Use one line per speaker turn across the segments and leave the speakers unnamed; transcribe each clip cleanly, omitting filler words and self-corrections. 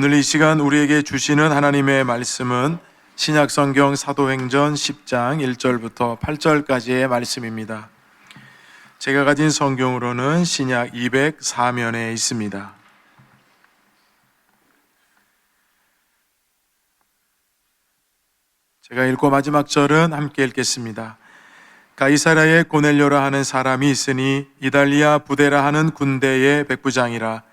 오늘 이 시간 우리에게 주시는 하나님의 말씀은 신약성경 사도행전 10장 1절부터 8절까지의 말씀입니다. 제가 가진 성경으로는 신약 204면에 있습니다. 제가 읽고 마지막 절은 함께 읽겠습니다. 가이사랴에 고넬료라 하는 사람이 있으니 이달리아 부데라 하는 군대의 백부장이라.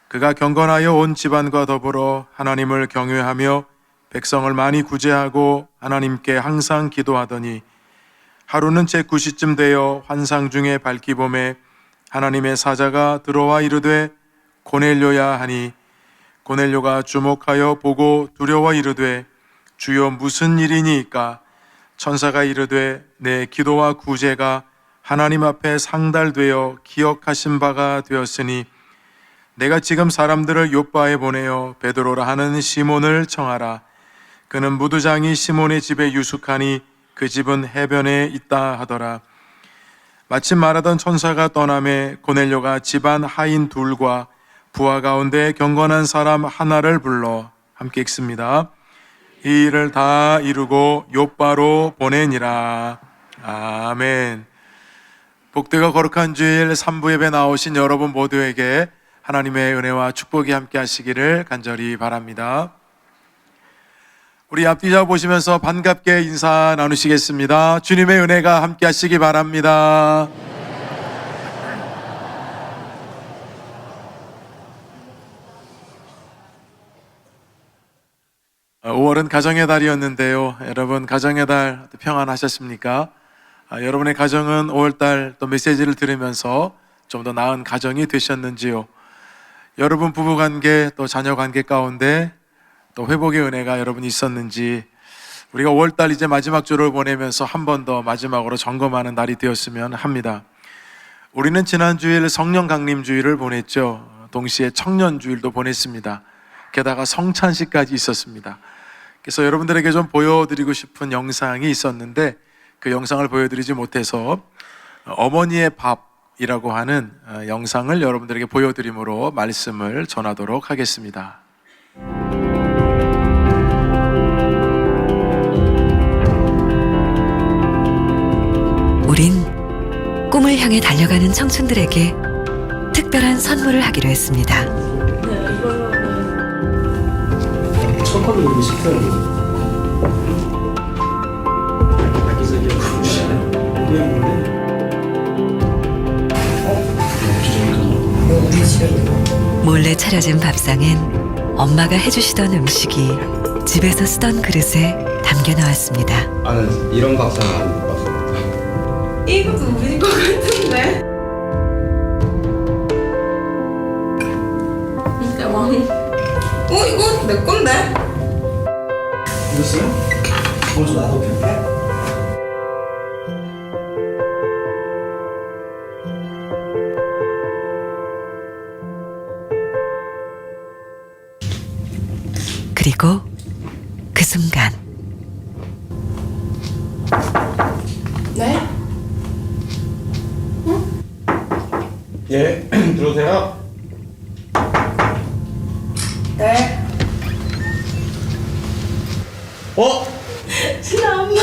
그가 경건하여 온 집안과 더불어 하나님을 경외하며 백성을 많이 구제하고 하나님께 항상 기도하더니 하루는 제9시쯤 되어 환상 중에 밝기 봄에 하나님의 사자가 들어와 이르되 고넬료야 하니 고넬료가 주목하여 보고 두려워 이르되 주여 무슨 일이니이까? 천사가 이르되 내 기도와 구제가 하나님 앞에 상달되어 기억하신 바가 되었으니 내가 지금 사람들을 요바에 보내어 베드로라 하는 시몬을 청하라. 그는 무두장이 시몬의 집에 유숙하니 그 집은 해변에 있다 하더라. 마침 말하던 천사가 떠나매 고넬료가 집안 하인 둘과 부하 가운데 경건한 사람 하나를 불러 함께 읽습니다. 이 일을 다 이루고 요바로 보내니라. 아멘. 복되고 거룩한 주일 3부 예배 나오신 여러분 모두에게 하나님의 은혜와 축복이 함께 하시기를 간절히 바랍니다. 우리 앞뒤자 보시면서 반갑게 인사 나누시겠습니다. 주님의 은혜가 함께 하시기 바랍니다. (5월은) 가정의 달이었는데요. 여러분 가정의 달 평안하셨습니까? 여러분의 가정은 5월달 또 메시지를 들으면서 좀 더 나은 가정이 되셨는지요? 여러분 부부관계 또 자녀관계 가운데 또 회복의 은혜가 여러분 있었는지, 우리가 5월달 이제 마지막 주를 보내면서 한 번 더 마지막으로 점검하는 날이 되었으면 합니다. 우리는 지난 주일 성령 강림 주일을 보냈죠. 동시에 청년 주일도 보냈습니다. 게다가 성찬식까지 있었습니다. 그래서 여러분들에게 좀 보여드리고 싶은 영상이 있었는데 그 영상을 보여드리지 못해서 어머니의 밥이라고 하는 영상을 여러분들에게 보여드림으로 말씀을 전하도록 하겠습니다.
우린 꿈을 향해 달려가는 청춘들에게 특별한 선물을 하기로 했습니다.
첫걸로 이렇게 식사를 자기소개하고
몰래 차려진 밥상엔 엄마가 해주시던 음식이 집에서 쓰던 그릇에 담겨 나왔습니다.
나는 이런 밥상 안 봤어.
이것도 우리 거 같은데? 진짜 왕. 이거 내 건데?
이겼어요? 먼저 놔둬볼게.
그리고 그 순간
네?
예, 들어오세요.
네. 신아 엄마.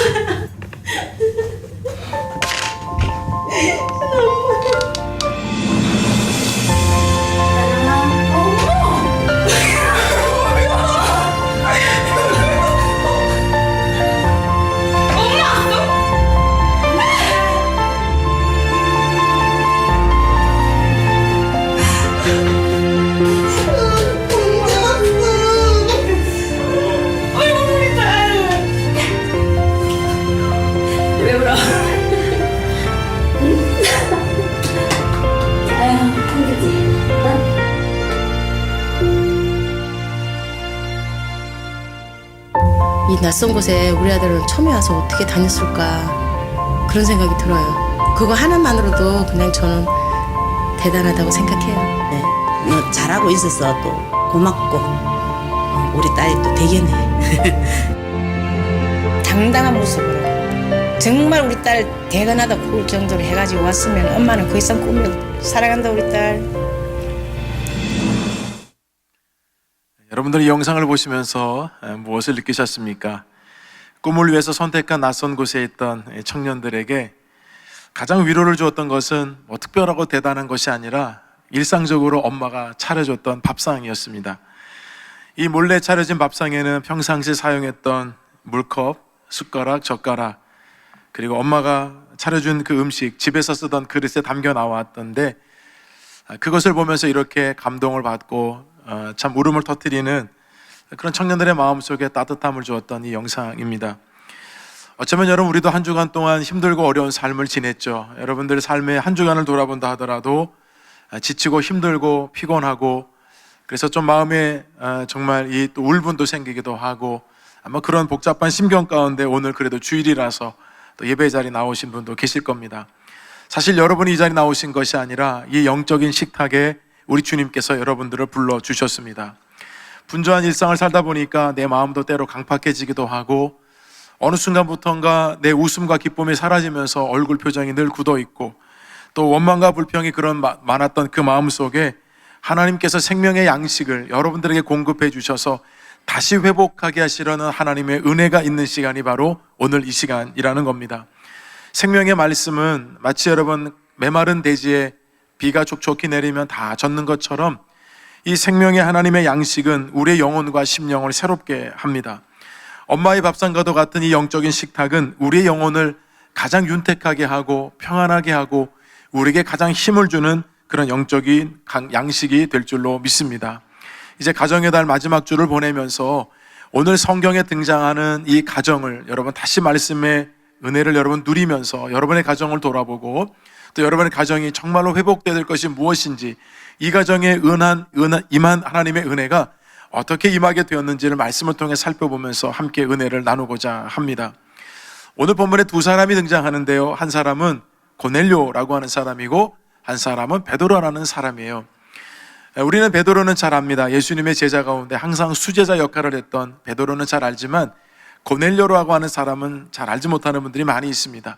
이 낯선 곳에 우리 아들은 처음에 와서 어떻게 다녔을까 그런 생각이 들어요. 그거 하나만으로도 그냥 저는 대단하다고 생각해요.
네, 뭐 잘하고 있어서 또 고맙고 우리 딸이 또 되겠네.
당당한 모습으로 정말 우리 딸 대단하다 볼 정도로 해가지고 왔으면 엄마는 그 이상 꿈을 사랑한다 우리 딸.
여러분들이 이 영상을 보시면서 무엇을 느끼셨습니까? 꿈을 위해서 선택한 낯선 곳에 있던 청년들에게 가장 위로를 주었던 것은 뭐 특별하고 대단한 것이 아니라 일상적으로 엄마가 차려줬던 밥상이었습니다. 이 몰래 차려진 밥상에는 평상시 사용했던 물컵, 숟가락, 젓가락, 그리고 엄마가 차려준 그 음식, 집에서 쓰던 그릇에 담겨 나왔던데, 그것을 보면서 이렇게 감동을 받고 참 울음을 터뜨리는 그런 청년들의 마음속에 따뜻함을 주었던 이 영상입니다. 어쩌면 여러분, 우리도 한 주간 동안 힘들고 어려운 삶을 지냈죠. 여러분들 삶의 한 주간을 돌아본다 하더라도 지치고 힘들고 피곤하고, 그래서 좀 마음에 정말 이 또 울분도 생기기도 하고, 아마 그런 복잡한 심경 가운데 오늘 그래도 주일이라서 또 예배 자리 나오신 분도 계실 겁니다. 사실 여러분이 이 자리 나오신 것이 아니라 이 영적인 식탁에 우리 주님께서 여러분들을 불러주셨습니다. 분주한 일상을 살다 보니까 내 마음도 때로 강팍해지기도 하고, 어느 순간부터인가 내 웃음과 기쁨이 사라지면서 얼굴 표정이 늘 굳어있고, 또 원망과 불평이 많았던 그 마음 속에 하나님께서 생명의 양식을 여러분들에게 공급해 주셔서 다시 회복하게 하시려는 하나님의 은혜가 있는 시간이 바로 오늘 이 시간이라는 겁니다. 생명의 말씀은 마치 여러분 메마른 대지에 비가 촉촉히 내리면 다 젖는 것처럼, 이 생명의 하나님의 양식은 우리의 영혼과 심령을 새롭게 합니다. 엄마의 밥상과도 같은 이 영적인 식탁은 우리의 영혼을 가장 윤택하게 하고 평안하게 하고 우리에게 가장 힘을 주는 그런 영적인 양식이 될 줄로 믿습니다. 이제 가정의 달 마지막 주를 보내면서 오늘 성경에 등장하는 이 가정을 여러분 다시 말씀의 은혜를 여러분 누리면서 여러분의 가정을 돌아보고, 또 여러분의 가정이 정말로 회복되어야 될 것이 무엇인지, 이 가정에 임한 하나님의 은혜가 어떻게 임하게 되었는지를 말씀을 통해 살펴보면서 함께 은혜를 나누고자 합니다. 오늘 본문에 두 사람이 등장하는데요, 한 사람은 고넬료라고 하는 사람이고 한 사람은 베드로라는 사람이에요. 우리는 베드로는 잘 압니다. 예수님의 제자 가운데 항상 수제자 역할을 했던 베드로는 잘 알지만, 고넬료라고 하는 사람은 잘 알지 못하는 분들이 많이 있습니다.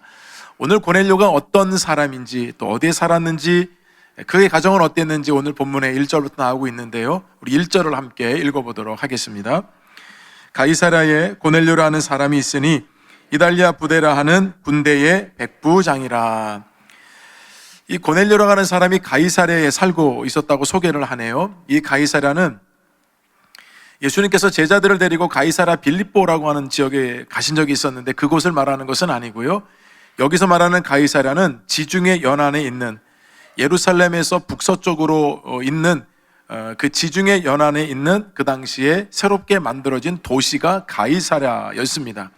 오늘 고넬료가 어떤 사람인지, 또 어디에 살았는지, 그의 가정은 어땠는지 오늘 본문에 1절부터 나오고 있는데요, 우리 1절을 함께 읽어보도록 하겠습니다. 가이사랴에 고넬료라는 사람이 있으니 이달리아 부데라 하는 군대의 백부장이라. 이 고넬료라고 하는 사람이 가이사랴에 살고 있었다고 소개를 하네요. 이 가이사랴는 예수님께서 제자들을 데리고 가이사랴 빌립보라고 하는 지역에 가신 적이 있었는데 그곳을 말하는 것은 아니고요, 여기서 말하는 가이사랴는 지중해 연안에 있는, 예루살렘에서 북서쪽으로 있는 그 지중해 연안에 있는 그 당시에 새롭게 만들어진 도시가 가이사랴였습니다.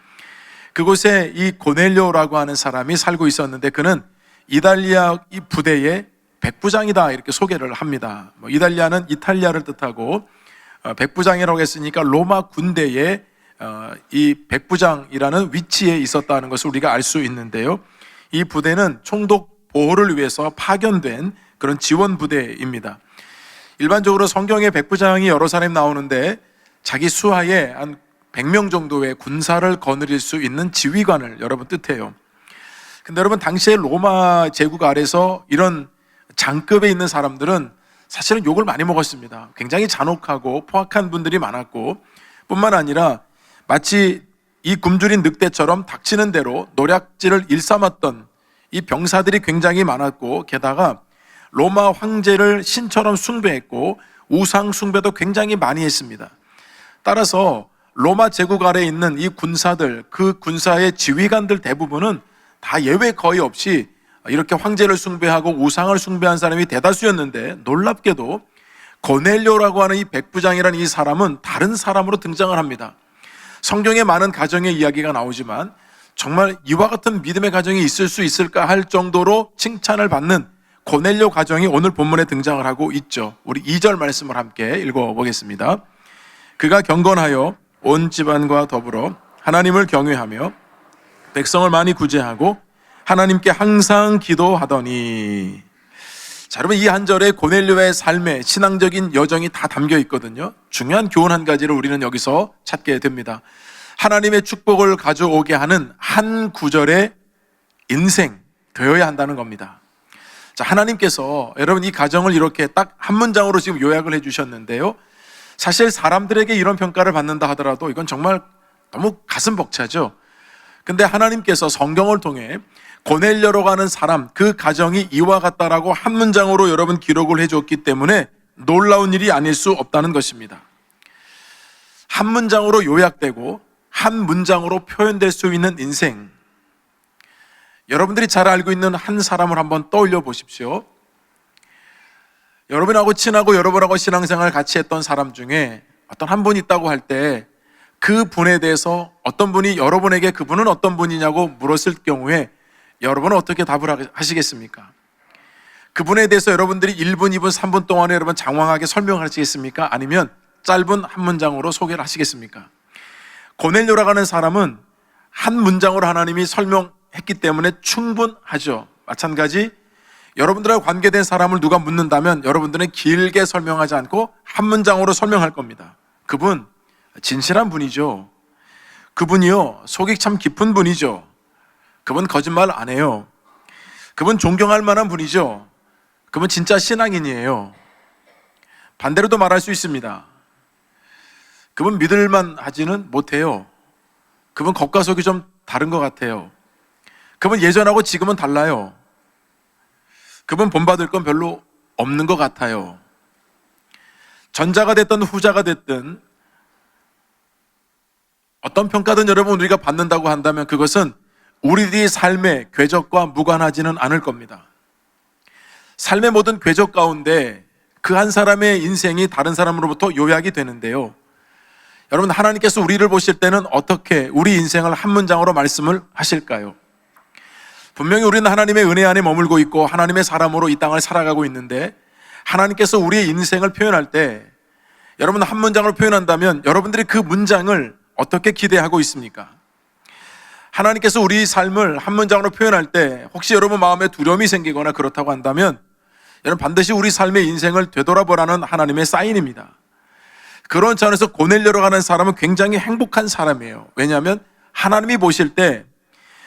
그곳에 이 고넬료라고 하는 사람이 살고 있었는데, 그는 이달리아 이 부대의 백부장이다 이렇게 소개를 합니다. 이달리아는 이탈리아를 뜻하고, 백부장이라고 했으니까 로마 군대의 이 백부장이라는 위치에 있었다는 것을 우리가 알 수 있는데요, 이 부대는 총독 보호를 위해서 파견된 그런 지원 부대입니다. 일반적으로 성경에 백부장이 여러 사람이 나오는데 자기 수하에 한 100명 정도의 군사를 거느릴 수 있는 지휘관을 여러분 뜻해요. 근데 여러분, 당시에 로마 제국 아래서 이런 장급에 있는 사람들은 사실은 욕을 많이 먹었습니다. 굉장히 잔혹하고 포악한 분들이 많았고, 뿐만 아니라 마치 이 굶주린 늑대처럼 닥치는 대로 노략질을 일삼았던 이 병사들이 굉장히 많았고, 게다가 로마 황제를 신처럼 숭배했고 우상 숭배도 굉장히 많이 했습니다. 따라서 로마 제국 아래에 있는 이 군사들, 그 군사의 지휘관들 대부분은 다 예외 거의 없이 이렇게 황제를 숭배하고 우상을 숭배한 사람이 대다수였는데, 놀랍게도 고넬료라고 하는 이 백부장이라는 이 사람은 다른 사람으로 등장을 합니다. 성경에 많은 가정의 이야기가 나오지만 정말 이와 같은 믿음의 가정이 있을 수 있을까 할 정도로 칭찬을 받는 고넬료 가정이 오늘 본문에 등장을 하고 있죠. 우리 2절 말씀을 함께 읽어보겠습니다. 그가 경건하여 온 집안과 더불어 하나님을 경외하며 백성을 많이 구제하고 하나님께 항상 기도하더니. 자, 여러분, 이 한 절에 고넬료의 삶의 신앙적인 여정이 다 담겨 있거든요. 중요한 교훈 한 가지를 우리는 여기서 찾게 됩니다. 하나님의 축복을 가져오게 하는 한 구절의 인생 되어야 한다는 겁니다. 자, 하나님께서 여러분 이 가정을 이렇게 딱 한 문장으로 지금 요약을 해주셨는데요, 사실 사람들에게 이런 평가를 받는다 하더라도 이건 정말 너무 가슴 벅차죠. 근데 하나님께서 성경을 통해 고넬료라고 하는 사람, 그 가정이 이와 같다라고 한 문장으로 여러분 기록을 해줬기 때문에 놀라운 일이 아닐 수 없다는 것입니다. 한 문장으로 요약되고 한 문장으로 표현될 수 있는 인생, 여러분들이 잘 알고 있는 한 사람을 한번 떠올려 보십시오. 여러분하고 친하고 여러분하고 신앙생활을 같이 했던 사람 중에 어떤 한 분 있다고 할 때 그 분에 대해서 어떤 분이 여러분에게 그분은 어떤 분이냐고 물었을 경우에 여러분은 어떻게 답을 하시겠습니까? 그분에 대해서 여러분들이 1분, 2분, 3분 동안에 여러분 장황하게 설명하시겠습니까? 아니면 짧은 한 문장으로 소개를 하시겠습니까? 고넬료라고 하는 사람은 한 문장으로 하나님이 설명했기 때문에 충분하죠. 마찬가지 여러분들하고 관계된 사람을 누가 묻는다면 여러분들은 길게 설명하지 않고 한 문장으로 설명할 겁니다. 그분 진실한 분이죠. 그분이요 속이 참 깊은 분이죠. 그분 거짓말 안 해요. 그분 존경할 만한 분이죠. 그분 진짜 신앙인이에요. 반대로도 말할 수 있습니다. 그분 믿을만 하지는 못해요. 그분 겉과 속이 좀 다른 것 같아요. 그분 예전하고 지금은 달라요. 그분 본받을 건 별로 없는 것 같아요. 전자가 됐든 후자가 됐든 어떤 평가든 여러분 우리가 받는다고 한다면 그것은 우리들의 삶의 궤적과 무관하지는 않을 겁니다. 삶의 모든 궤적 가운데 그 한 사람의 인생이 다른 사람으로부터 요약이 되는데요. 여러분 하나님께서 우리를 보실 때는 어떻게 우리 인생을 한 문장으로 말씀을 하실까요? 분명히 우리는 하나님의 은혜 안에 머물고 있고 하나님의 사람으로 이 땅을 살아가고 있는데 하나님께서 우리의 인생을 표현할 때 여러분 한 문장으로 표현한다면 여러분들이 그 문장을 어떻게 기대하고 있습니까? 하나님께서 우리 삶을 한 문장으로 표현할 때 혹시 여러분 마음에 두려움이 생기거나 그렇다고 한다면 여러분 반드시 우리 삶의 인생을 되돌아보라는 하나님의 사인입니다. 그런 차원에서 고넬료라고 하는 사람은 굉장히 행복한 사람이에요. 왜냐하면 하나님이 보실 때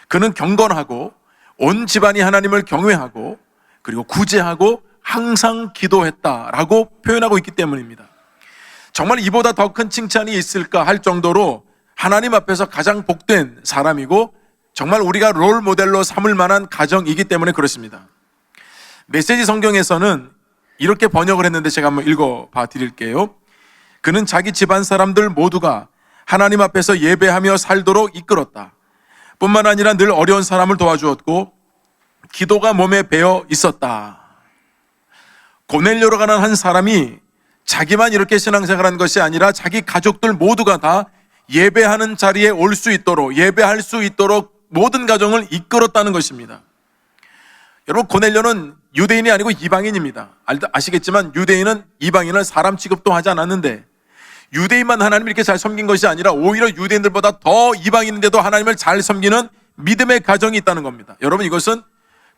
그는 경건하고 온 집안이 하나님을 경외하고 그리고 구제하고 항상 기도했다라고 표현하고 있기 때문입니다. 정말 이보다 더 큰 칭찬이 있을까 할 정도로 하나님 앞에서 가장 복된 사람이고 정말 우리가 롤 모델로 삼을 만한 가정이기 때문에 그렇습니다. 메시지 성경에서는 이렇게 번역을 했는데 제가 한번 읽어봐 드릴게요. 그는 자기 집안 사람들 모두가 하나님 앞에서 예배하며 살도록 이끌었다. 뿐만 아니라 늘 어려운 사람을 도와주었고 기도가 몸에 배어 있었다. 고넬료라고 하는 한 사람이 자기만 이렇게 신앙생활한 것이 아니라 자기 가족들 모두가 다 예배하는 자리에 올 수 있도록 예배할 수 있도록 모든 가정을 이끌었다는 것입니다. 여러분 고넬료는 유대인이 아니고 이방인입니다. 아시겠지만 유대인은 이방인을 사람 취급도 하지 않았는데 유대인만 하나님을 이렇게 잘 섬긴 것이 아니라 오히려 유대인들보다 더 이방인인데도 하나님을 잘 섬기는 믿음의 가정이 있다는 겁니다. 여러분 이것은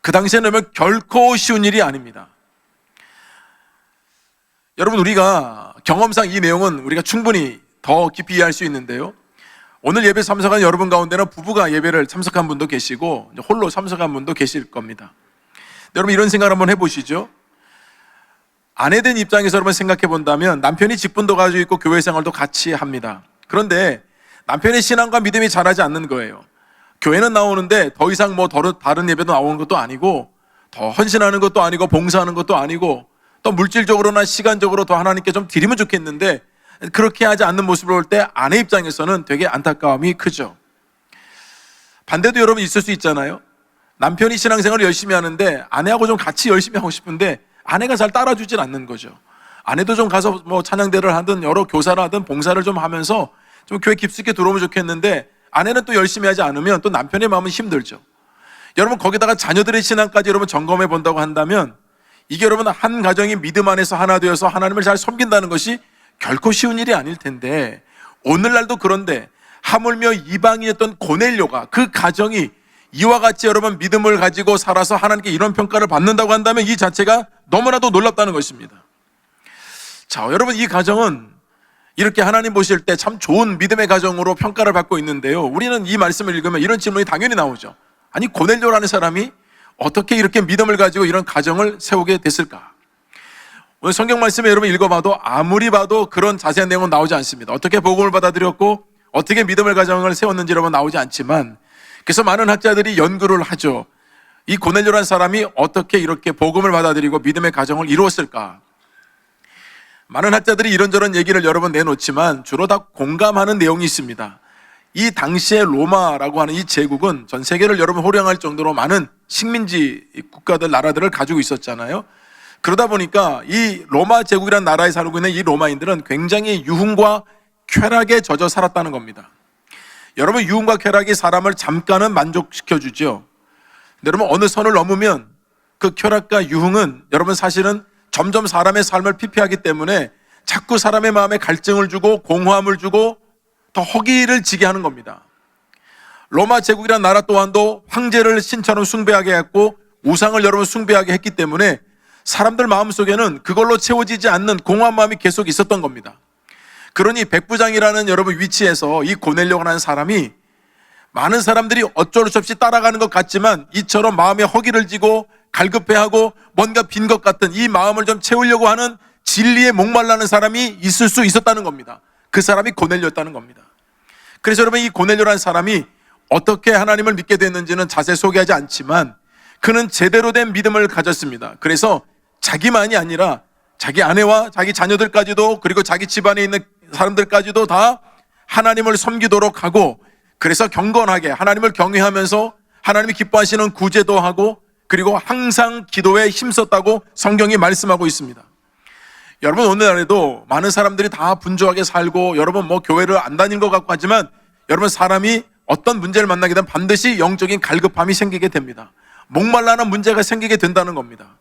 그 당시에는 결코 쉬운 일이 아닙니다. 여러분 우리가 경험상 이 내용은 우리가 충분히 더 깊이 이해할 수 있는데요. 오늘 예배 참석한 여러분 가운데는 부부가 예배를 참석한 분도 계시고 홀로 참석한 분도 계실 겁니다. 여러분 이런 생각을 한번 해보시죠. 아내된 입장에서 여러분 생각해 본다면 남편이 직분도 가지고 있고 교회 생활도 같이 합니다. 그런데 남편의 신앙과 믿음이 자라지 않는 거예요. 교회는 나오는데 더 이상 뭐 다른 예배도 나오는 것도 아니고 더 헌신하는 것도 아니고 봉사하는 것도 아니고 또 물질적으로나 시간적으로 더 하나님께 좀 드리면 좋겠는데 그렇게 하지 않는 모습을 볼 때 아내 입장에서는 되게 안타까움이 크죠. 반대도 여러분 있을 수 있잖아요. 남편이 신앙생활을 열심히 하는데 아내하고 좀 같이 열심히 하고 싶은데 아내가 잘 따라주질 않는 거죠. 아내도 좀 가서 뭐 찬양대를 하든 여러 교사를 하든 봉사를 좀 하면서 좀 교회 깊숙이 들어오면 좋겠는데 아내는 또 열심히 하지 않으면 또 남편의 마음은 힘들죠. 여러분 거기다가 자녀들의 신앙까지 여러분 점검해 본다고 한다면 이게 여러분 한 가정이 믿음 안에서 하나 되어서 하나님을 잘 섬긴다는 것이 결코 쉬운 일이 아닐 텐데 오늘날도 그런데 하물며 이방인이었던 고넬료가 그 가정이 이와 같이 여러분 믿음을 가지고 살아서 하나님께 이런 평가를 받는다고 한다면 이 자체가 너무나도 놀랍다는 것입니다. 자, 여러분 이 가정은 이렇게 하나님 보실 때 참 좋은 믿음의 가정으로 평가를 받고 있는데요. 우리는 이 말씀을 읽으면 이런 질문이 당연히 나오죠. 아니 고넬료라는 사람이 어떻게 이렇게 믿음을 가지고 이런 가정을 세우게 됐을까? 오늘 성경 말씀에 여러분 읽어봐도 아무리 봐도 그런 자세한 내용은 나오지 않습니다. 어떻게 복음을 받아들였고 어떻게 믿음의 가정을 세웠는지 여러분 나오지 않지만, 그래서 많은 학자들이 연구를 하죠. 이 고넬료라는 사람이 어떻게 이렇게 복음을 받아들이고 믿음의 가정을 이루었을까? 많은 학자들이 이런저런 얘기를 여러 번 내놓지만 주로 다 공감하는 내용이 있습니다. 이 당시에 로마라고 하는 이 제국은 전 세계를 여러분 호령할 정도로 많은 식민지 국가들, 나라들을 가지고 있었잖아요. 그러다 보니까 이 로마 제국이라는 나라에 살고 있는 이 로마인들은 굉장히 유흥과 쾌락에 젖어 살았다는 겁니다. 여러분, 유흥과 쾌락이 사람을 잠깐은 만족시켜주죠. 근데 여러분, 어느 선을 넘으면 그 쾌락과 유흥은 여러분 사실은 점점 사람의 삶을 피폐하기 때문에 자꾸 사람의 마음에 갈증을 주고 공허함을 주고 더 허기를 지게 하는 겁니다. 로마 제국이라는 나라 또한도 황제를 신처럼 숭배하게 했고 우상을 여러분 숭배하게 했기 때문에 사람들 마음속에는 그걸로 채워지지 않는 공허한 마음이 계속 있었던 겁니다. 그러니 백부장이라는 여러분 위치에서 이 고넬료라는 사람이 많은 사람들이 어쩔 수 없이 따라가는 것 같지만 이처럼 마음에 허기를 지고 갈급해하고 뭔가 빈 것 같은 이 마음을 좀 채우려고 하는 진리에 목말라는 사람이 있을 수 있었다는 겁니다. 그 사람이 고넬료였다는 겁니다. 그래서 여러분, 이 고넬료라는 사람이 어떻게 하나님을 믿게 됐는지는 자세히 소개하지 않지만 그는 제대로 된 믿음을 가졌습니다. 그래서 자기만이 아니라 자기 아내와 자기 자녀들까지도, 그리고 자기 집안에 있는 사람들까지도 다 하나님을 섬기도록 하고, 그래서 경건하게 하나님을 경외하면서 하나님이 기뻐하시는 구제도 하고, 그리고 항상 기도에 힘썼다고 성경이 말씀하고 있습니다. 여러분, 오늘날에도 많은 사람들이 다 분주하게 살고 여러분 뭐 교회를 안 다닌 것 같고 하지만 여러분, 사람이 어떤 문제를 만나게 되면 반드시 영적인 갈급함이 생기게 됩니다. 목말라는 문제가 생기게 된다는 겁니다.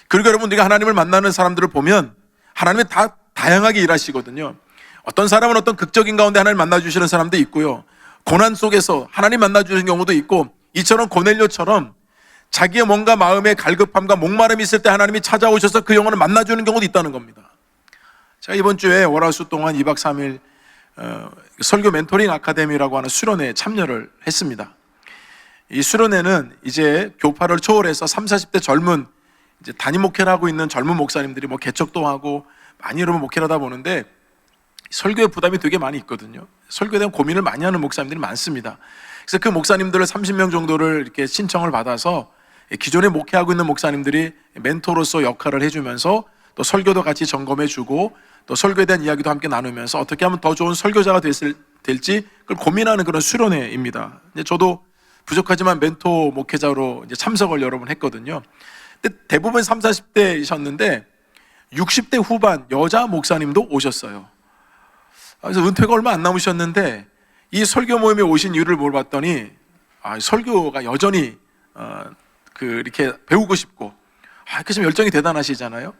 그리고 여러분, 우리가 하나님을 만나는 사람들을 보면 하나님이 다 다양하게 일하시거든요. 어떤 사람은 어떤 극적인 가운데 하나님 만나주시는 사람도 있고요, 고난 속에서 하나님 만나주시는 경우도 있고, 이처럼 고넬료처럼 자기의 뭔가 마음의 갈급함과 목마름이 있을 때 하나님이 찾아오셔서 그 영혼을 만나주는 경우도 있다는 겁니다. 제가 이번 주에 월화수 동안 2박 3일 설교 멘토링 아카데미라고 하는 수련회에 참여를 했습니다. 이 수련회는 이제 교파를 초월해서 30, 40대 젊은 이제 단임 목회를 하고 있는 젊은 목사님들이 뭐 개척도 하고 많이 여러분 목회를 하다 보는데 설교의 부담이 되게 많이 있거든요. 설교에 대한 고민을 많이 하는 목사님들이 많습니다. 그래서 그 목사님들을 30명 정도를 이렇게 신청을 받아서 기존에 목회하고 있는 목사님들이 멘토로서 역할을 해주면서 또 설교도 같이 점검해주고 또 설교에 대한 이야기도 함께 나누면서 어떻게 하면 더 좋은 설교자가 될지 그걸 고민하는 그런 수련회입니다. 저도 부족하지만 멘토 목회자로 이제 참석을 여러 번 했거든요. 근데 대부분 30, 40대이셨는데 60대 후반 여자 목사님도 오셨어요. 그래서 은퇴가 얼마 안 남으셨는데 이 설교 모임에 오신 이유를 물어봤더니 설교가 여전히 이렇게 배우고 싶고 그 좀 열정이 대단하시잖아요.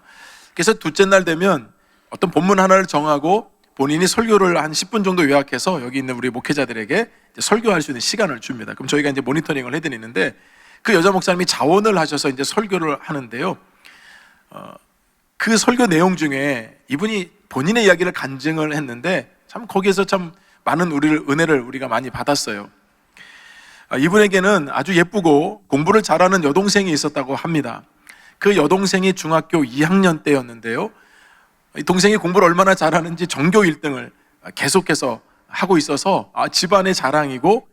그래서 둘째 날 되면 어떤 본문 하나를 정하고 본인이 설교를 한 10분 정도 요약해서 여기 있는 우리 목회자들에게 이제 설교할 수 있는 시간을 줍니다. 그럼 저희가 이제 모니터링을 해드리는데 그 여자 목사님이 자원을 하셔서 이제 설교를 하는데요. 그 설교 내용 중에 이분이 본인의 이야기를 간증을 했는데 참 거기에서 참 많은 은혜를 우리가 많이 받았어요. 이분에게는 아주 예쁘고 공부를 잘하는 여동생이 있었다고 합니다. 그 여동생이 중학교 2학년 때였는데요, 이 동생이 공부를 얼마나 잘하는지 전교 1등을 계속해서 하고 있어서 집안의 자랑이고,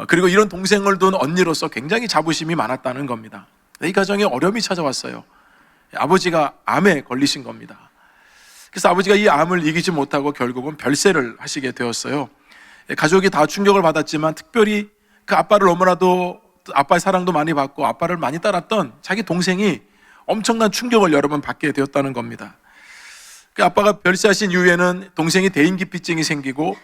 그리고 이런 동생을 둔 언니로서 굉장히 자부심이 많았다는 겁니다. 이 가정에 어려움이 찾아왔어요. 아버지가 암에 걸리신 겁니다. 그래서 아버지가 이 암을 이기지 못하고 결국은 별세를 하시게 되었어요. 가족이 다 충격을 받았지만 특별히 그 아빠를 너무나도 아빠의 사랑도 많이 받고 아빠를 많이 따랐던 자기 동생이 엄청난 충격을 여러 번 받게 되었다는 겁니다. 그 아빠가 별세하신 이후에는 동생이 대인기피증이 생기고,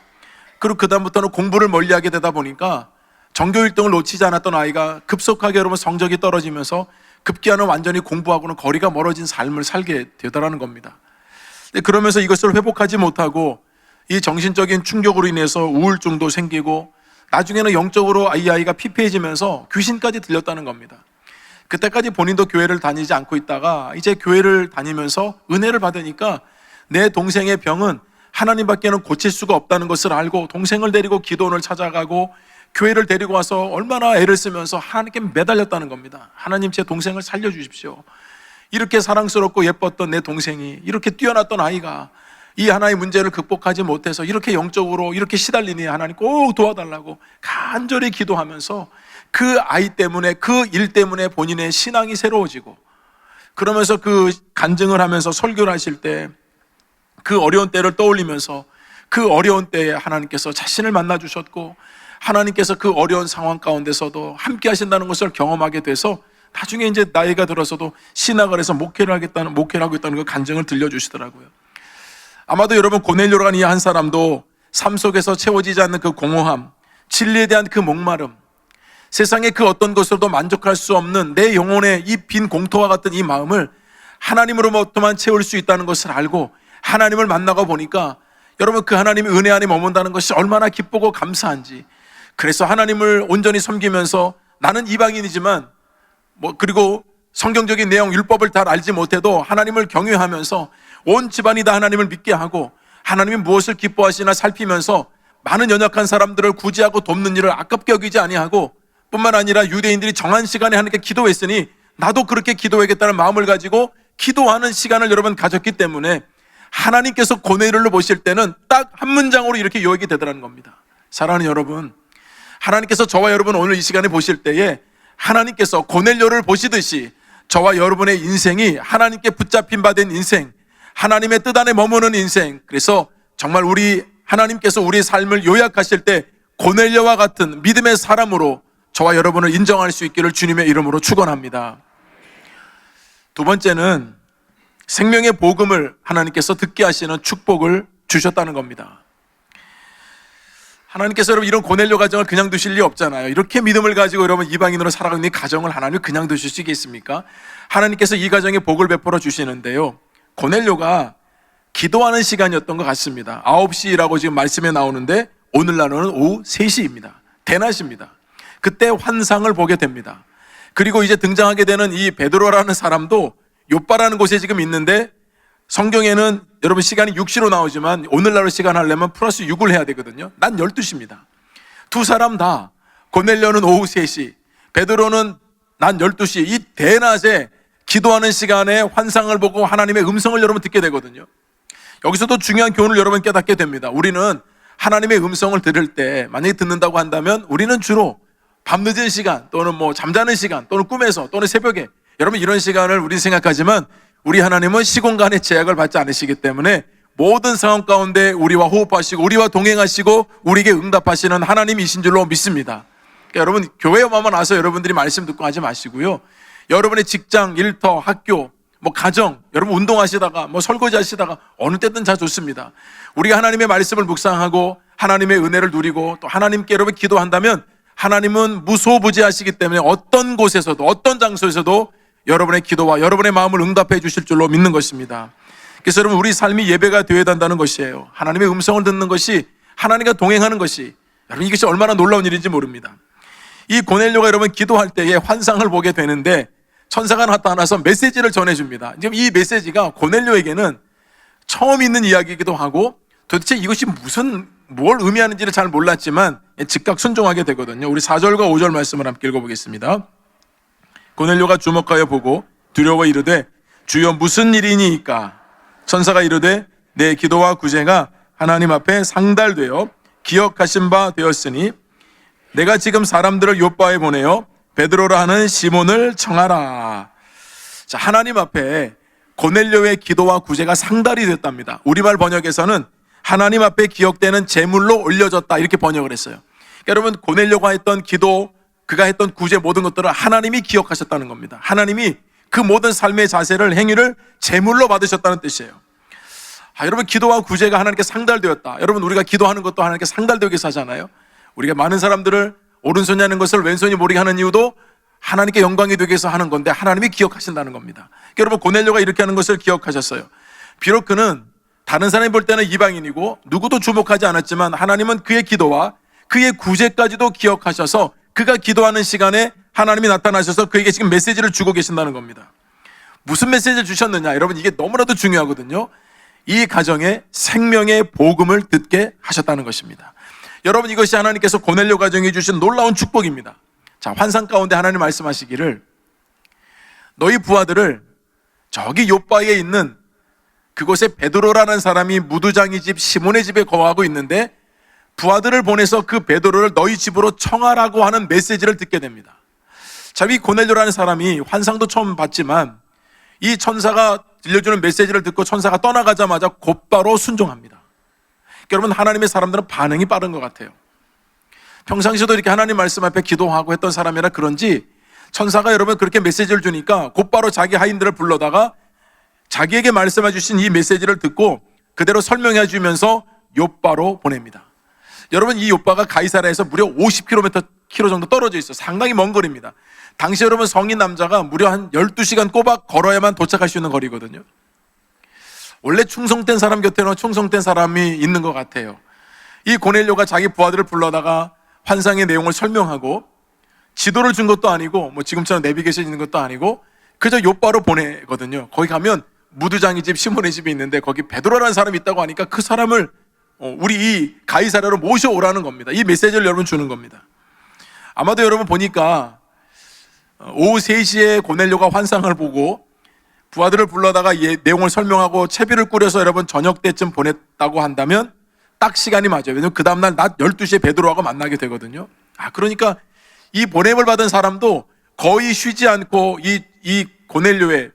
그리고 그 다음부터는 공부를 멀리하게 되다 보니까 전교 1등을 놓치지 않았던 아이가 급속하게 여러분 성적이 떨어지면서 급기야는 완전히 공부하고는 거리가 멀어진 삶을 살게 되더라는 겁니다. 그러면서 이것을 회복하지 못하고 이 정신적인 충격으로 인해서 우울증도 생기고 나중에는 영적으로 이 아이가 피폐해지면서 귀신까지 들렸다는 겁니다. 그때까지 본인도 교회를 다니지 않고 있다가 이제 교회를 다니면서 은혜를 받으니까 내 동생의 병은 하나님밖에는 고칠 수가 없다는 것을 알고 동생을 데리고 기도원을 찾아가고 교회를 데리고 와서 얼마나 애를 쓰면서 하나님께 매달렸다는 겁니다. 하나님, 제 동생을 살려주십시오. 이렇게 사랑스럽고 예뻤던 내 동생이, 이렇게 뛰어났던 아이가 이 하나의 문제를 극복하지 못해서 이렇게 영적으로 이렇게 시달리니 하나님 꼭 도와달라고 간절히 기도하면서 그 아이 때문에, 그 일 때문에 본인의 신앙이 새로워지고, 그러면서 그 간증을 하면서 설교를 하실 때 그 어려운 때를 떠올리면서 그 어려운 때에 하나님께서 자신을 만나 주셨고, 하나님께서 그 어려운 상황 가운데서도 함께 하신다는 것을 경험하게 돼서 나중에 이제 나이가 들어서도 신학을 해서 목회를 하고 있다는 그 간증을 들려주시더라고요. 아마도 여러분 고넬료라는 이 한 사람도 삶 속에서 채워지지 않는 그 공허함, 진리에 대한 그 목마름, 세상의 그 어떤 것으로도 만족할 수 없는 내 영혼의 이 빈 공터와 같은 이 마음을 하나님으로부터만 채울 수 있다는 것을 알고 하나님을 만나고 보니까 여러분 그 하나님의 은혜 안에 머문다는 것이 얼마나 기쁘고 감사한지, 그래서 하나님을 온전히 섬기면서 나는 이방인이지만 그리고 성경적인 내용 율법을 잘 알지 못해도 하나님을 경외하면서 온 집안이 다 하나님을 믿게 하고 하나님이 무엇을 기뻐하시나 살피면서 많은 연약한 사람들을 구제하고 돕는 일을 아깝게 여기지 아니하고, 뿐만 아니라 유대인들이 정한 시간에 하나님께 기도했으니 나도 그렇게 기도하겠다는 마음을 가지고 기도하는 시간을 여러분 가졌기 때문에 하나님께서 고넬료를 보실 때는 딱 한 문장으로 이렇게 요약이 되더라는 겁니다. 사랑하는 여러분, 하나님께서 저와 여러분 오늘 이 시간에 보실 때에 하나님께서 고넬료를 보시듯이 저와 여러분의 인생이 하나님께 붙잡힌 바 된 인생, 하나님의 뜻 안에 머무는 인생, 그래서 정말 하나님께서 우리의 삶을 요약하실 때 고넬료와 같은 믿음의 사람으로 저와 여러분을 인정할 수 있기를 주님의 이름으로 축원합니다. 두 번째는 생명의 복음을 하나님께서 듣게 하시는 축복을 주셨다는 겁니다. 하나님께서 여러분 이런 고넬료 가정을 그냥 두실 리 없잖아요. 이렇게 믿음을 가지고 여러분 이방인으로 살아가는 이 가정을 하나님이 그냥 두실 수 있겠습니까? 하나님께서 이 가정에 복을 베풀어 주시는데요, 고넬료가 기도하는 시간이었던 것 같습니다. 9시라고 지금 말씀에 나오는데 오늘날은 오후 3시입니다. 대낮입니다. 그때 환상을 보게 됩니다. 그리고 이제 등장하게 되는 이 베드로라는 사람도 요빠라는 곳에 지금 있는데, 성경에는 여러분 시간이 6시로 나오지만 오늘날로 시간 하려면 플러스 6을 해야 되거든요. 난 12시입니다. 두 사람 다, 고넬료는 오후 3시, 베드로는 난 12시, 이 대낮에 기도하는 시간에 환상을 보고 하나님의 음성을 여러분 듣게 되거든요. 여기서도 중요한 교훈을 여러분 깨닫게 됩니다. 우리는 하나님의 음성을 들을 때 만약에 듣는다고 한다면 우리는 주로 밤늦은 시간 또는 잠자는 시간 또는 꿈에서 또는 새벽에, 여러분 이런 시간을 우리 생각하지만 우리 하나님은 시공간의 제약을 받지 않으시기 때문에 모든 상황 가운데 우리와 호흡하시고 우리와 동행하시고 우리에게 응답하시는 하나님이신 줄로 믿습니다. 그러니까 여러분 교회에만 와서 여러분들이 말씀 듣고 하지 마시고요, 여러분의 직장, 일터, 학교, 가정, 여러분 운동하시다가 설거지 하시다가 어느 때든 다 좋습니다. 우리가 하나님의 말씀을 묵상하고 하나님의 은혜를 누리고 또 하나님께 여러분 기도한다면 하나님은 무소부재하시기 때문에 어떤 곳에서도 어떤 장소에서도 여러분의 기도와 여러분의 마음을 응답해 주실 줄로 믿는 것입니다. 그래서 여러분 우리 삶이 예배가 되어야 한다는 것이에요. 하나님의 음성을 듣는 것이, 하나님과 동행하는 것이, 여러분 이것이 얼마나 놀라운 일인지 모릅니다. 이 고넬료가 여러분 기도할 때에 환상을 보게 되는데 천사가 나타나서 메시지를 전해줍니다. 지금 이 메시지가 고넬료에게는 처음 있는 이야기이기도 하고 도대체 이것이 뭘 의미하는지를 잘 몰랐지만 즉각 순종하게 되거든요. 우리 4절과 5절 말씀을 함께 읽어보겠습니다. 고넬료가 주목하여 보고 두려워 이르되 주여 무슨 일이니이까? 천사가 이르되 내 기도와 구제가 하나님 앞에 상달되어 기억하신 바 되었으니 내가 지금 사람들을 요빠에 보내어 베드로라 하는 시몬을 청하라. 자, 하나님 앞에 고넬료의 기도와 구제가 상달이 됐답니다. 우리말 번역에서는 하나님 앞에 기억되는 제물로 올려졌다 이렇게 번역을 했어요. 그러니까 여러분 고넬료가 했던 기도, 그가 했던 구제 모든 것들을 하나님이 기억하셨다는 겁니다. 하나님이 그 모든 삶의 자세를, 행위를 제물로 받으셨다는 뜻이에요. 여러분 기도와 구제가 하나님께 상달되었다. 여러분 우리가 기도하는 것도 하나님께 상달되기 위해서 하잖아요. 우리가 많은 사람들을 오른손이 하는 것을 왼손이 모르게 하는 이유도 하나님께 영광이 되기 위해서 하는 건데 하나님이 기억하신다는 겁니다. 그러니까 여러분 고넬료가 이렇게 하는 것을 기억하셨어요. 비록 그는 다른 사람이 볼 때는 이방인이고 누구도 주목하지 않았지만 하나님은 그의 기도와 그의 구제까지도 기억하셔서 그가 기도하는 시간에 하나님이 나타나셔서 그에게 지금 메시지를 주고 계신다는 겁니다. 무슨 메시지를 주셨느냐? 여러분 이게 너무나도 중요하거든요. 이 가정에 생명의 복음을 듣게 하셨다는 것입니다. 여러분 이것이 하나님께서 고넬료 가정에 주신 놀라운 축복입니다. 자, 환상 가운데 하나님 말씀하시기를 너희 부하들을 저기 요바에 있는 그곳에 베드로라는 사람이 무두장이 집 시몬의 집에 거하고 있는데 부하들을 보내서 그 베드로를 너희 집으로 청하라고 하는 메시지를 듣게 됩니다. 자, 이 고넬료라는 사람이 환상도 처음 봤지만 이 천사가 들려주는 메시지를 듣고 천사가 떠나가자마자 곧바로 순종합니다. 여러분, 하나님의 사람들은 반응이 빠른 것 같아요. 평상시에도 이렇게 하나님 말씀 앞에 기도하고 했던 사람이라 그런지 천사가 여러분 그렇게 메시지를 주니까 곧바로 자기 하인들을 불러다가 자기에게 말씀해 주신 이 메시지를 듣고 그대로 설명해 주면서 욥바로 보냅니다. 여러분, 이 욥바가 가이사랴에서 무려 50km 정도 떨어져 있어요. 상당히 먼 거리입니다. 당시 여러분 성인 남자가 무려 한 12시간 꼬박 걸어야만 도착할 수 있는 거리거든요. 원래 충성된 사람 곁에는 충성된 사람이 있는 것 같아요. 이 고넬료가 자기 부하들을 불러다가 환상의 내용을 설명하고 지도를 준 것도 아니고 뭐 지금처럼 내비게이션 있는 것도 아니고 그저 욥바로 보내거든요. 거기 가면 무두장이 집 시몬의 집이 있는데 거기 베드로라는 사람이 있다고 하니까 그 사람을 우리 이 가이사랴로 모셔오라는 겁니다. 이 메시지를 여러분 주는 겁니다. 아마도 여러분 보니까 오후 3시에 고넬료가 환상을 보고 부하들을 불러다가 이 내용을 설명하고 채비를 꾸려서 여러분 저녁 때쯤 보냈다고 한다면 딱 시간이 맞아요. 왜냐하면 그 다음날 낮 12시에 베드로하고 만나게 되거든요. 그러니까 이 보냄을 받은 사람도 거의 쉬지 않고 이 고넬료의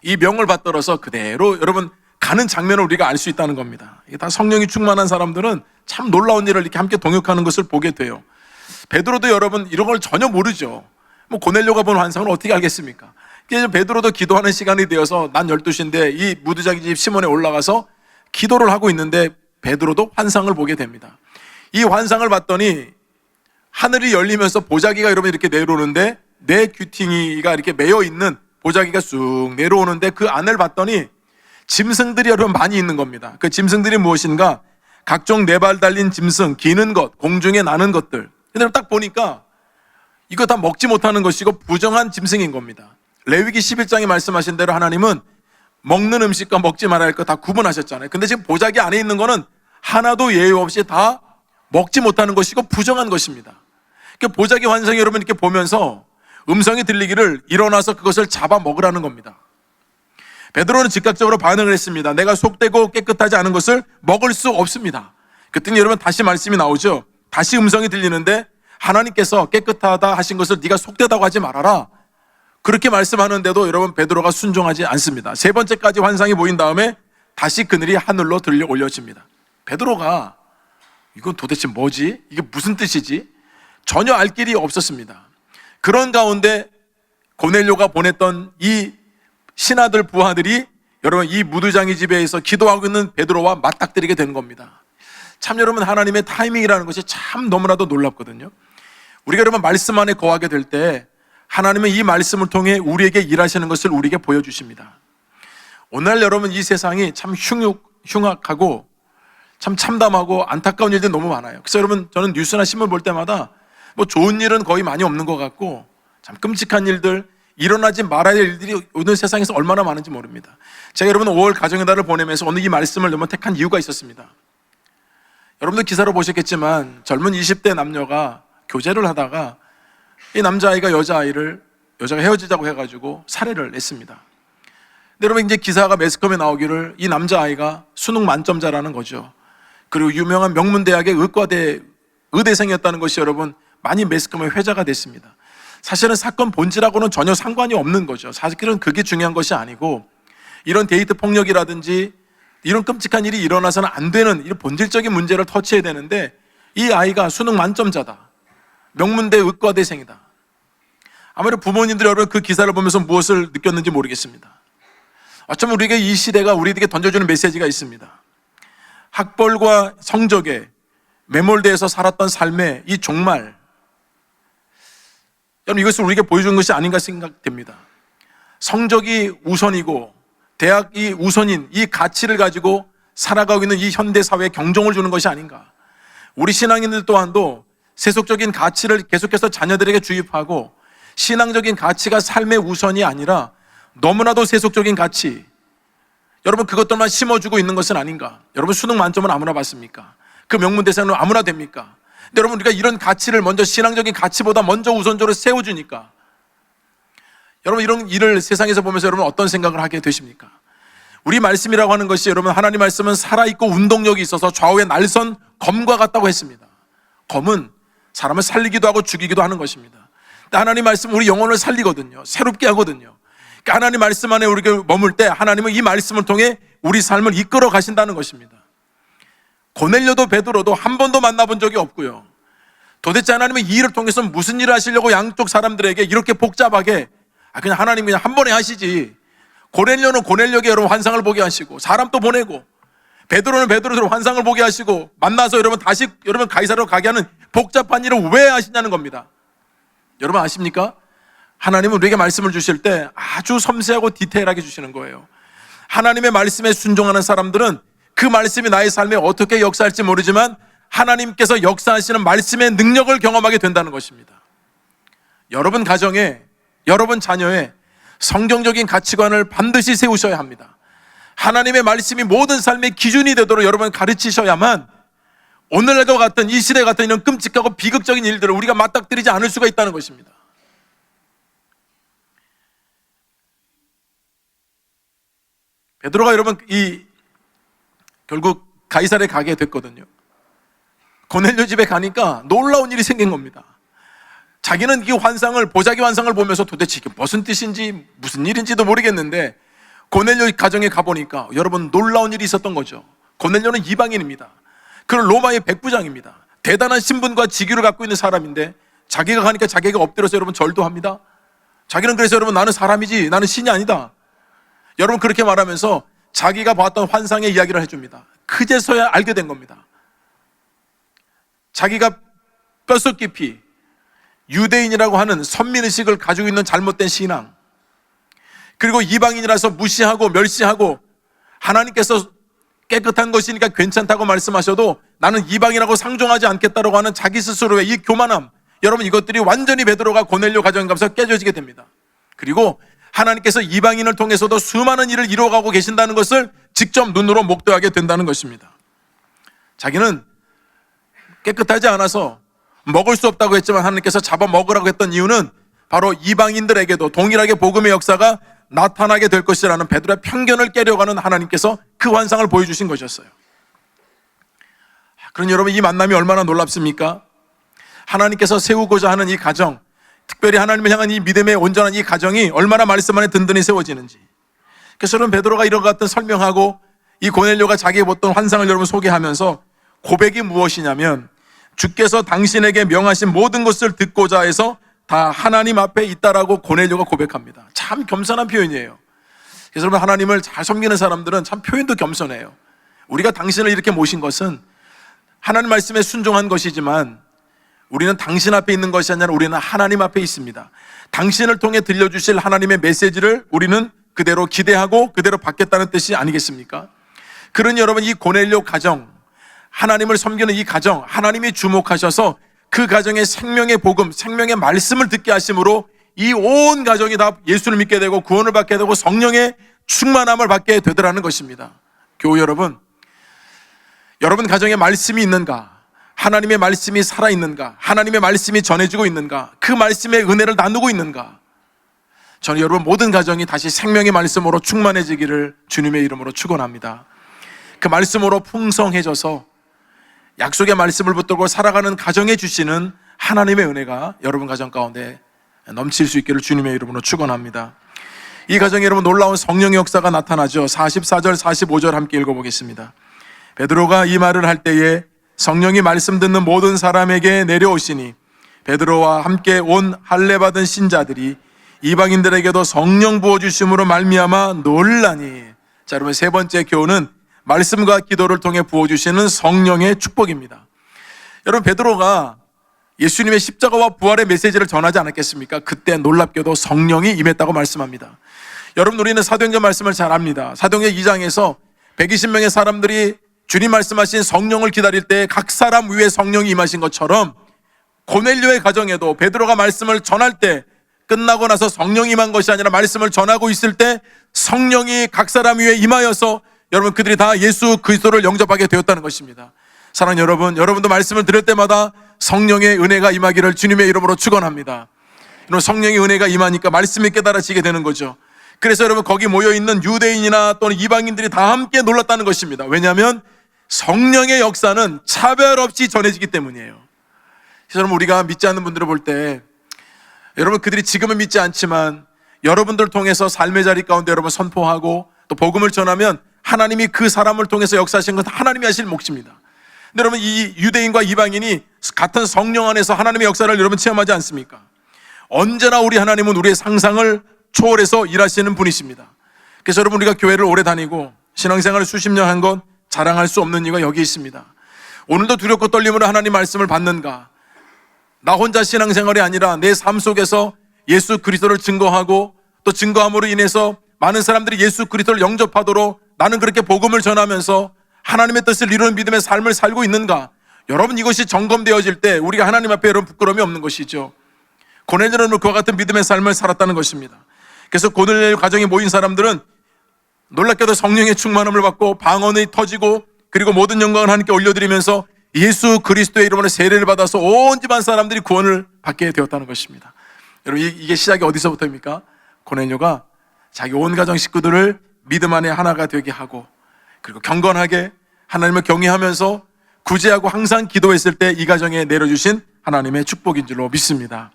이 명을 받들어서 그대로 여러분 가는 장면을 우리가 알 수 있다는 겁니다. 이게 다 성령이 충만한 사람들은 참 놀라운 일을 이렇게 함께 동역하는 것을 보게 돼요. 베드로도 여러분 이런 걸 전혀 모르죠. 뭐 고넬료가 본 환상을 어떻게 알겠습니까? 그래서 베드로도 기도하는 시간이 되어서 난 12시인데 이 무두장이 집 시몬에 올라가서 기도를 하고 있는데 베드로도 환상을 보게 됩니다. 이 환상을 봤더니 하늘이 열리면서 보자기가 여러분 이렇게 내려오는데 네 귀퉁이가 이렇게 매여 있는 보자기가 쑥 내려오는데 그 안을 봤더니 짐승들이 여러분 많이 있는 겁니다. 그 짐승들이 무엇인가? 각종 네 발 달린 짐승, 기는 것, 공중에 나는 것들. 근데 딱 보니까 이거 다 먹지 못하는 것이고 부정한 짐승인 겁니다. 레위기 11장에 말씀하신 대로 하나님은 먹는 음식과 먹지 말아야 할 거 다 구분하셨잖아요. 근데 지금 보자기 안에 있는 거는 하나도 예외 없이 다 먹지 못하는 것이고 부정한 것입니다. 그 보자기 환상이 여러분 이렇게 보면서 음성이 들리기를 일어나서 그것을 잡아 먹으라는 겁니다. 베드로는 즉각적으로 반응을 했습니다. 내가 속되고 깨끗하지 않은 것을 먹을 수 없습니다. 그랬더니 여러분 다시 말씀이 나오죠. 다시 음성이 들리는데 하나님께서 깨끗하다 하신 것을 네가 속되다고 하지 말아라. 그렇게 말씀하는데도 여러분 베드로가 순종하지 않습니다. 세 번째까지 환상이 보인 다음에 다시 그늘이 하늘로 들려 올려집니다. 베드로가 이건 도대체 뭐지? 이게 무슨 뜻이지? 전혀 알 길이 없었습니다. 그런 가운데 고넬료가 보냈던 이 신하들 부하들이 여러분 이 무두장이 집에서 기도하고 있는 베드로와 맞닥뜨리게 되는 겁니다. 참 여러분 하나님의 타이밍이라는 것이 참 너무나도 놀랍거든요. 우리가 여러분 말씀 안에 거하게 될 때 하나님은 이 말씀을 통해 우리에게 일하시는 것을 우리에게 보여주십니다. 오늘 여러분 이 세상이 참 흉악하고 참 참담하고 안타까운 일들이 너무 많아요. 그래서 여러분 저는 뉴스나 신문 볼 때마다 뭐 좋은 일은 거의 많이 없는 것 같고 참 끔찍한 일들, 일어나지 말아야 할 일들이 오늘 세상에서 얼마나 많은지 모릅니다. 제가 여러분 5월 가정의 달을 보내면서 오늘 이 말씀을 너무 택한 이유가 있었습니다. 여러분들 기사로 보셨겠지만 젊은 20대 남녀가 교제를 하다가 이 남자아이가 여자가 헤어지자고 해가지고 살해를 했습니다. 근데 여러분 이제 기사가 매스컴에 나오기를 이 남자아이가 수능 만점자라는 거죠. 그리고 유명한 명문대학의 의과대 의대생이었다는 것이 여러분 많이 매스컴에 회자가 됐습니다. 사실은 사건 본질하고는 전혀 상관이 없는 거죠. 사실은 그게 중요한 것이 아니고 이런 데이트 폭력이라든지 이런 끔찍한 일이 일어나서는 안 되는 이런 본질적인 문제를 터치해야 되는데 이 아이가 수능 만점자다. 명문대 의과대생이다. 아무래도 부모님들이 여러분 그 기사를 보면서 무엇을 느꼈는지 모르겠습니다. 어쩌면 우리에게 이 시대가 우리에게 던져주는 메시지가 있습니다. 학벌과 성적에 매몰되어서 살았던 삶의 이 종말, 여러분 이것을 우리에게 보여주는 것이 아닌가 생각됩니다. 성적이 우선이고 대학이 우선인 이 가치를 가지고 살아가고 있는 이 현대사회에 경종을 주는 것이 아닌가. 우리 신앙인들 또한도 세속적인 가치를 계속해서 자녀들에게 주입하고 신앙적인 가치가 삶의 우선이 아니라 너무나도 세속적인 가치, 여러분 그것들만 심어주고 있는 것은 아닌가. 여러분 수능 만점은 아무나 받습니까? 그 명문대생은 아무나 됩니까? 근데 여러분 우리가 이런 가치를 먼저 신앙적인 가치보다 먼저 우선적으로 세워주니까 여러분 이런 일을 세상에서 보면서 여러분 어떤 생각을 하게 되십니까? 우리 말씀이라고 하는 것이 여러분 하나님 말씀은 살아있고 운동력이 있어서 좌우에 날선 검과 같다고 했습니다. 검은 사람을 살리기도 하고 죽이기도 하는 것입니다. 근데 하나님 말씀은 우리 영혼을 살리거든요. 새롭게 하거든요. 그러니까 하나님 말씀 안에 우리가 머물 때 하나님은 이 말씀을 통해 우리 삶을 이끌어 가신다는 것입니다. 고넬료도 베드로도 한 번도 만나본 적이 없고요. 도대체 하나님은 이 일을 통해서 무슨 일을 하시려고 양쪽 사람들에게 이렇게 복잡하게 그냥 하나님 그냥 한 번에 하시지. 고넬료는 고넬료에게 여러분 환상을 보게 하시고 사람 또 보내고 베드로는 베드로대로 환상을 보게 하시고 만나서 여러분 다시 여러분 가이사라로 가게 하는 복잡한 일을 왜 하시냐는 겁니다. 여러분 아십니까? 하나님은 우리에게 말씀을 주실 때 아주 섬세하고 디테일하게 주시는 거예요. 하나님의 말씀에 순종하는 사람들은 그 말씀이 나의 삶에 어떻게 역사할지 모르지만 하나님께서 역사하시는 말씀의 능력을 경험하게 된다는 것입니다. 여러분 가정에, 여러분 자녀의 성경적인 가치관을 반드시 세우셔야 합니다. 하나님의 말씀이 모든 삶의 기준이 되도록 여러분 가르치셔야만 오늘과 같은 이 시대 같은 이런 끔찍하고 비극적인 일들을 우리가 맞닥뜨리지 않을 수가 있다는 것입니다. 베드로가 여러분 결국 가이사랴에 가게 됐거든요. 고넬료 집에 가니까 놀라운 일이 생긴 겁니다. 자기는 이 환상을, 보자기 환상을 보면서 도대체 이게 무슨 뜻인지 무슨 일인지도 모르겠는데 고넬료 가정에 가보니까 여러분 놀라운 일이 있었던 거죠. 고넬료는 이방인입니다. 그는 로마의 백부장입니다. 대단한 신분과 직위를 갖고 있는 사람인데 자기가 가니까 자기가 엎드려서 여러분 절도 합니다. 자기는 그래서 여러분 나는 사람이지 나는 신이 아니다. 여러분 그렇게 말하면서 자기가 봤던 환상의 이야기를 해줍니다. 그제서야 알게 된 겁니다. 자기가 뼛속 깊이 유대인이라고 하는 선민의식을 가지고 있는 잘못된 신앙, 그리고 이방인이라서 무시하고 멸시하고 하나님께서 깨끗한 것이니까 괜찮다고 말씀하셔도 나는 이방이라고 상종하지 않겠다라고 하는 자기 스스로의 이 교만함, 여러분 이것들이 완전히 베드로가 고넬료 가정에 가면서 깨져지게 됩니다. 그리고 하나님께서 이방인을 통해서도 수많은 일을 이루어가고 계신다는 것을 직접 눈으로 목도하게 된다는 것입니다. 자기는 깨끗하지 않아서 먹을 수 없다고 했지만 하나님께서 잡아 먹으라고 했던 이유는 바로 이방인들에게도 동일하게 복음의 역사가 나타나게 될 것이라는 베드로의 편견을 깨려가는 하나님께서 그 환상을 보여주신 것이었어요. 그런 여러분 이 만남이 얼마나 놀랍습니까? 하나님께서 세우고자 하는 이 가정, 특별히 하나님을 향한 이 믿음의 온전한 이 가정이 얼마나 말씀 안에 든든히 세워지는지. 그래서 여러분 베드로가 이런 것 같은 설명하고 이 고넬료가 자기의 봤던 환상을 여러분 소개하면서 고백이 무엇이냐면 주께서 당신에게 명하신 모든 것을 듣고자 해서 다 하나님 앞에 있다라고 고넬료가 고백합니다. 참 겸손한 표현이에요. 그래서 여러분 하나님을 잘 섬기는 사람들은 참 표현도 겸손해요. 우리가 당신을 이렇게 모신 것은 하나님 말씀에 순종한 것이지만 우리는 당신 앞에 있는 것이 아니라 우리는 하나님 앞에 있습니다. 당신을 통해 들려주실 하나님의 메시지를 우리는 그대로 기대하고 그대로 받겠다는 뜻이 아니겠습니까? 그러니 여러분 이 고넬료 가정, 하나님을 섬기는 이 가정, 하나님이 주목하셔서 그 가정의 생명의 복음, 생명의 말씀을 듣게 하심으로 이 온 가정이 다 예수를 믿게 되고 구원을 받게 되고 성령의 충만함을 받게 되더라는 것입니다. 교우 여러분, 여러분 가정에 말씀이 있는가? 하나님의 말씀이 살아있는가? 하나님의 말씀이 전해지고 있는가? 그 말씀의 은혜를 나누고 있는가? 저는 여러분 모든 가정이 다시 생명의 말씀으로 충만해지기를 주님의 이름으로 축원합니다. 그 말씀으로 풍성해져서 약속의 말씀을 붙들고 살아가는 가정에 주시는 하나님의 은혜가 여러분 가정 가운데 넘칠 수 있기를 주님의 이름으로 축원합니다. 이 가정에 여러분 놀라운 성령의 역사가 나타나죠. 44절 45절 함께 읽어보겠습니다. 베드로가 이 말을 할 때에 성령이 말씀 듣는 모든 사람에게 내려오시니 베드로와 함께 온 할례 받은 신자들이 이방인들에게도 성령 부어주심으로 말미암아 놀라니. 자, 여러분 세 번째 교훈은 말씀과 기도를 통해 부어주시는 성령의 축복입니다. 여러분 베드로가 예수님의 십자가와 부활의 메시지를 전하지 않았겠습니까? 그때 놀랍게도 성령이 임했다고 말씀합니다. 여러분 우리는 사도행전 말씀을 잘 압니다. 사도행전 2장에서 120명의 사람들이 주님 말씀하신 성령을 기다릴 때 각 사람 위에 성령이 임하신 것처럼 고넬료의 가정에도 베드로가 말씀을 전할 때 끝나고 나서 성령이 임한 것이 아니라 말씀을 전하고 있을 때 성령이 각 사람 위에 임하여서 여러분 그들이 다 예수 그리스도를 영접하게 되었다는 것입니다. 사랑하는 여러분, 여러분도 말씀을 들을 때마다 성령의 은혜가 임하기를 주님의 이름으로 축원합니다. 여러분 성령의 은혜가 임하니까 말씀이 깨달아지게 되는 거죠. 그래서 여러분 거기 모여있는 유대인이나 또는 이방인들이 다 함께 놀랐다는 것입니다. 왜냐하면 성령의 역사는 차별 없이 전해지기 때문이에요. 그래서 여러분 우리가 믿지 않는 분들을 볼 때 여러분 그들이 지금은 믿지 않지만 여러분들을 통해서 삶의 자리 가운데 여러분 선포하고 또 복음을 전하면 하나님이 그 사람을 통해서 역사하신 것은 하나님이 하실 몫입니다. 근데 여러분 이 유대인과 이방인이 같은 성령 안에서 하나님의 역사를 여러분 체험하지 않습니까? 언제나 우리 하나님은 우리의 상상을 초월해서 일하시는 분이십니다. 그래서 여러분 우리가 교회를 오래 다니고 신앙생활을 수십 년 한 건 자랑할 수 없는 이유가 여기 있습니다. 오늘도 두렵고 떨림으로 하나님 말씀을 받는가? 나 혼자 신앙생활이 아니라 내 삶 속에서 예수 그리스도를 증거하고 또 증거함으로 인해서 많은 사람들이 예수 그리스도를 영접하도록 나는 그렇게 복음을 전하면서 하나님의 뜻을 이루는 믿음의 삶을 살고 있는가? 여러분 이것이 점검되어질 때 우리가 하나님 앞에 여러분 부끄러움이 없는 것이죠. 고넬료는 그와 같은 믿음의 삶을 살았다는 것입니다. 그래서 고넬료 가정에 모인 사람들은 놀랍게도 성령의 충만함을 받고 방언이 터지고 그리고 모든 영광을 하나님께 올려드리면서 예수 그리스도의 이름으로 세례를 받아서 온 집안 사람들이 구원을 받게 되었다는 것입니다. 여러분 이게 시작이 어디서부터입니까? 고넬료가 자기 온 가정 식구들을 믿음 안에 하나가 되게 하고 그리고 경건하게 하나님을 경외하면서 구제하고 항상 기도했을 때 이 가정에 내려주신 하나님의 축복인 줄로 믿습니다.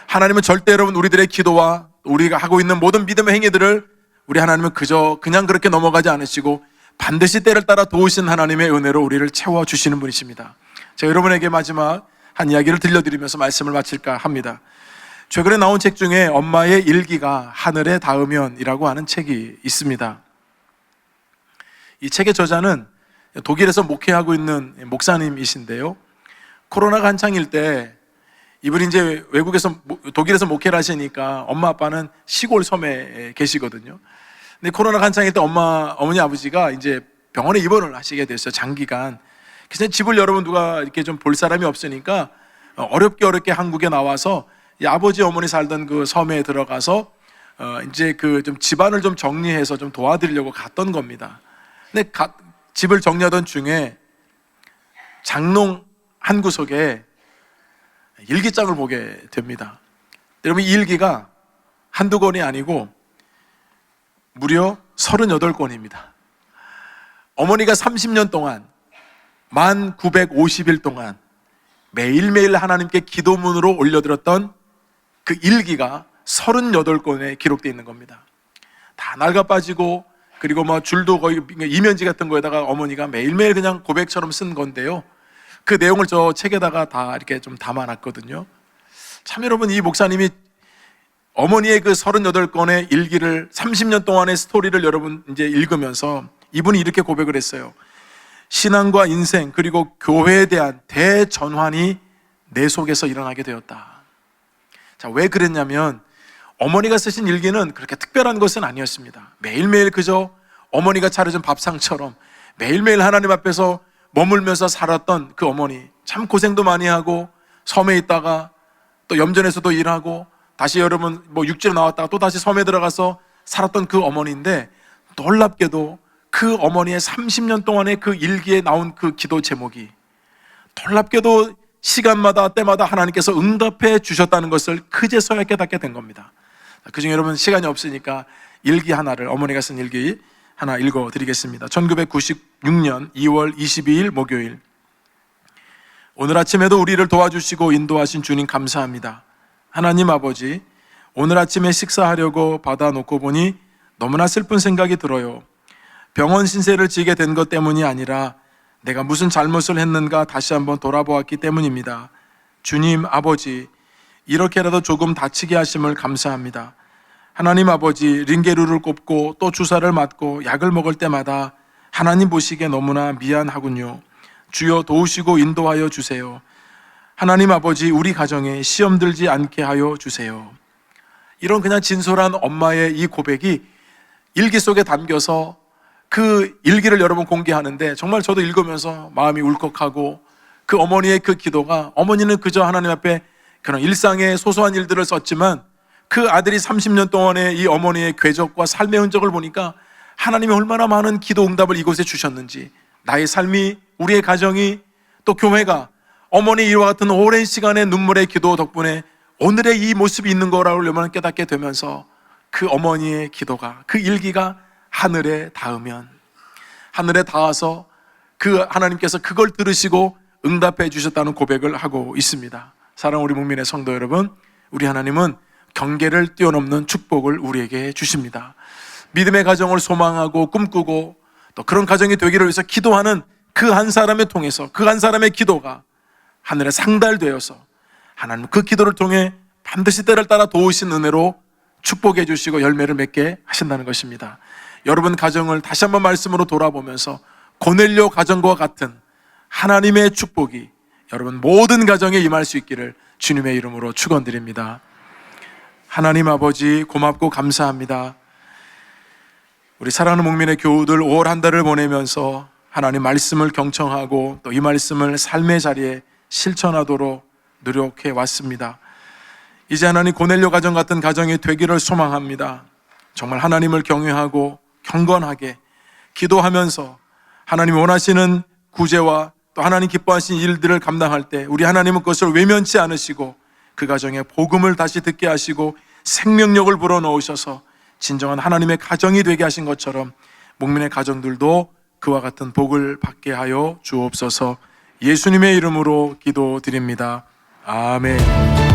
하나님은 절대 여러분 우리들의 기도와 우리가 하고 있는 모든 믿음의 행위들을 우리 하나님은 그냥 그렇게 넘어가지 않으시고 반드시 때를 따라 도우신 하나님의 은혜로 우리를 채워주시는 분이십니다. 제가 여러분에게 마지막 한 이야기를 들려드리면서 말씀을 마칠까 합니다. 최근에 나온 책 중에 엄마의 일기가 하늘에 닿으면이라고 하는 책이 있습니다. 이 책의 저자는 독일에서 목회하고 있는 목사님이신데요. 코로나가 한창일 때 이분이 이제 독일에서 목회를 하시니까 엄마 아빠는 시골 섬에 계시거든요. 근데 코로나가 한창일 때 어머니 아버지가 이제 병원에 입원을 하시게 됐어요. 장기간. 그래서 집을 여러분 누가 이렇게 좀 볼 사람이 없으니까 어렵게 한국에 나와서 이 아버지 어머니 살던 그 섬에 들어가서 이제 그 좀 집안을 좀 정리해서 좀 도와드리려고 갔던 겁니다. 근데 집을 정리하던 중에 장롱 한 구석에 일기장을 보게 됩니다. 여러분 이 일기가 한두 권이 아니고 무려 38권입니다. 어머니가 30년 동안 1950일 동안 매일매일 하나님께 기도문으로 올려드렸던 그 일기가 38권에 기록되어 있는 겁니다. 다 낡아 빠지고 그리고 뭐 줄도 거의 이면지 같은 거에다가 어머니가 매일매일 그냥 고백처럼 쓴 건데요. 그 내용을 저 책에다가 다 이렇게 좀 담아놨거든요. 참 여러분 이 목사님이 어머니의 그 38권의 일기를 30년 동안의 스토리를 여러분 이제 읽으면서 이분이 이렇게 고백을 했어요. 신앙과 인생 그리고 교회에 대한 대전환이 내 속에서 일어나게 되었다. 자, 왜 그랬냐면 어머니가 쓰신 일기는 그렇게 특별한 것은 아니었습니다. 매일매일 그저 어머니가 차려준 밥상처럼 매일매일 하나님 앞에서 머물면서 살았던 그 어머니, 참 고생도 많이 하고 섬에 있다가 또 염전에서도 일하고 다시 여러분 뭐 육지로 나왔다가 또 다시 섬에 들어가서 살았던 그 어머니인데 놀랍게도 그 어머니의 30년 동안의 그 일기에 나온 그 기도 제목이 놀랍게도 시간마다 때마다 하나님께서 응답해 주셨다는 것을 그제서야 깨닫게 된 겁니다. 그중에 여러분 시간이 없으니까 일기 하나를 어머니가 쓴 일기 하나 읽어드리겠습니다. 1996년 2월 22일 목요일. 오늘 아침에도 우리를 도와주시고 인도하신 주님 감사합니다. 하나님 아버지, 오늘 아침에 식사하려고 받아놓고 보니 너무나 슬픈 생각이 들어요. 병원 신세를 지게 된 것 때문이 아니라 내가 무슨 잘못을 했는가 다시 한번 돌아보았기 때문입니다. 주님 아버지, 이렇게라도 조금 다치게 하심을 감사합니다. 하나님 아버지, 링게루를 꼽고 또 주사를 맞고 약을 먹을 때마다 하나님 보시기에 너무나 미안하군요. 주여 도우시고 인도하여 주세요. 하나님 아버지, 우리 가정에 시험 들지 않게 하여 주세요. 이런 그냥 진솔한 엄마의 이 고백이 일기 속에 담겨서 그 일기를 여러분 공개하는데 정말 저도 읽으면서 마음이 울컥하고 그 어머니의 그 기도가 어머니는 그저 하나님 앞에 그런 일상의 소소한 일들을 썼지만 그 아들이 30년 동안의 이 어머니의 궤적과 삶의 흔적을 보니까 하나님이 얼마나 많은 기도 응답을 이곳에 주셨는지 나의 삶이 우리의 가정이 또 교회가 어머니 이와 같은 오랜 시간의 눈물의 기도 덕분에 오늘의 이 모습이 있는 거라고 여러분 깨닫게 되면서 그 어머니의 기도가, 그 일기가 하늘에 닿으면, 하늘에 닿아서 그 하나님께서 그걸 들으시고 응답해 주셨다는 고백을 하고 있습니다. 사랑하는 우리 국민의 성도 여러분, 우리 하나님은 경계를 뛰어넘는 축복을 우리에게 주십니다. 믿음의 가정을 소망하고 꿈꾸고 또 그런 가정이 되기를 위해서 기도하는 그 한 사람을 통해서, 그 한 사람의 기도가 하늘에 상달되어서 하나님 그 기도를 통해 반드시 때를 따라 도우신 은혜로 축복해 주시고 열매를 맺게 하신다는 것입니다. 여러분 가정을 다시 한번 말씀으로 돌아보면서 고넬료 가정과 같은 하나님의 축복이 여러분 모든 가정에 임할 수 있기를 주님의 이름으로 축원드립니다. 하나님 아버지 고맙고 감사합니다. 우리 사랑하는 목민의 교우들 5월 한 달을 보내면서 하나님 말씀을 경청하고 또 이 말씀을 삶의 자리에 실천하도록 노력해 왔습니다. 이제 하나님 고넬료 가정 같은 가정이 되기를 소망합니다. 정말 하나님을 경외하고 경건하게 기도하면서 하나님이 원하시는 구제와 또 하나님 기뻐하시는 일들을 감당할 때 우리 하나님은 그것을 외면치 않으시고 그 가정에 복음을 다시 듣게 하시고 생명력을 불어넣으셔서 진정한 하나님의 가정이 되게 하신 것처럼 목민의 가정들도 그와 같은 복을 받게 하여 주옵소서. 예수님의 이름으로 기도드립니다. 아멘.